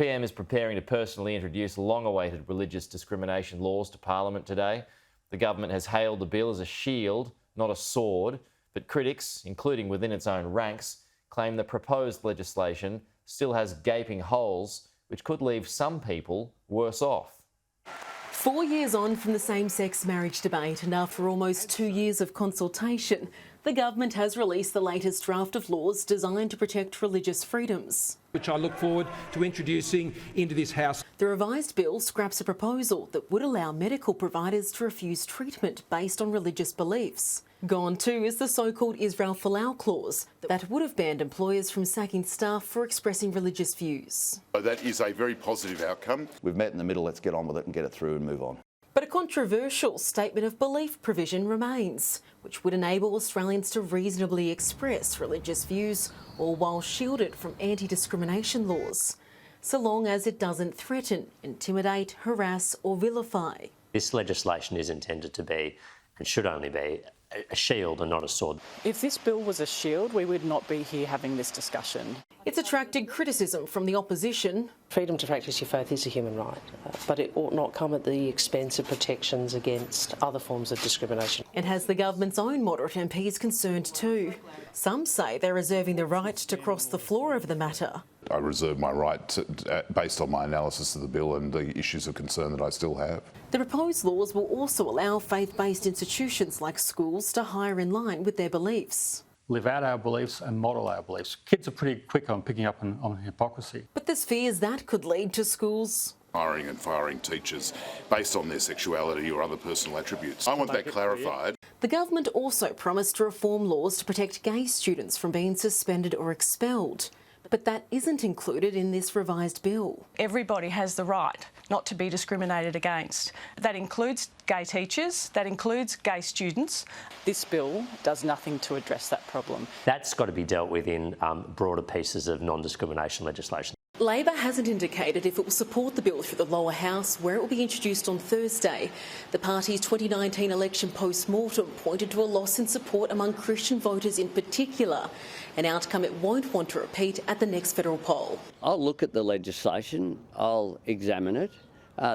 PM is preparing to personally introduce long-awaited religious discrimination laws to Parliament today. The government has hailed the bill as a shield, not a sword, but critics, including within its own ranks, claim the proposed legislation still has gaping holes which could leave some people worse off. 4 years on from the same-sex marriage debate and after almost 2 years of consultation, the government has released the latest draft of laws designed to protect religious freedoms, which I look forward to introducing into this House. The revised bill scraps a proposal that would allow medical providers to refuse treatment based on religious beliefs. Gone too is the so-called Israel Folau clause that would have banned employers from sacking staff for expressing religious views. So that is a very positive outcome. We've met in the middle, let's get on with it and get it through and move on. But a controversial statement of belief provision remains, which would enable Australians to reasonably express religious views, all while shielded from anti-discrimination laws, so long as it doesn't threaten, intimidate, harass or vilify. This legislation is intended to be, and should only be, a shield and not a sword. If this bill was a shield, we would not be here having this discussion. It's attracted criticism from the opposition. Freedom to practice your faith is a human right, but it ought not come at the expense of protections against other forms of discrimination. It has the government's own moderate MPs concerned too. Some say they're reserving the right to cross the floor over the matter. I reserve my right based on my analysis of the bill and the issues of concern that I still have. The proposed laws will also allow faith-based institutions like schools to hire in line with their beliefs. Live out our beliefs and model our beliefs. Kids are pretty quick on picking up on hypocrisy. But there's fears that could lead to schools hiring and firing teachers based on their sexuality or other personal attributes. I want that clarified. The government also promised to reform laws to protect gay students from being suspended or expelled. But that isn't included in this revised bill. Everybody has the right not to be discriminated against. That includes gay teachers, that includes gay students. This bill does nothing to address that problem. That's got to be dealt with in broader pieces of non-discrimination legislation. Labor hasn't indicated if it will support the bill through the lower house, where it will be introduced on Thursday. The party's 2019 election post-mortem pointed to a loss in support among Christian voters in particular, an outcome it won't want to repeat at the next federal poll. I'll look at the legislation, I'll examine it.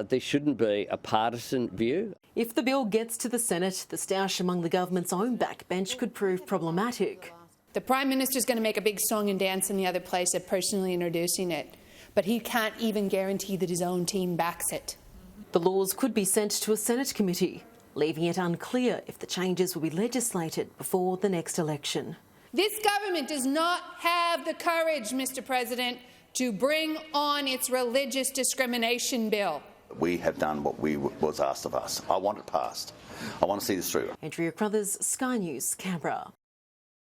There shouldn't be a partisan view. If the bill gets to the Senate, the stoush among the government's own backbench could prove problematic. The Prime Minister's going to make a big song and dance in the other place of personally introducing it, but he can't even guarantee that his own team backs it. The laws could be sent to a Senate committee, leaving it unclear if the changes will be legislated before the next election. This government does not have the courage, Mr. President, to bring on its religious discrimination bill. We have done what was asked of us. I want it passed. I want to see this through. Andrea Crothers, Sky News, Canberra.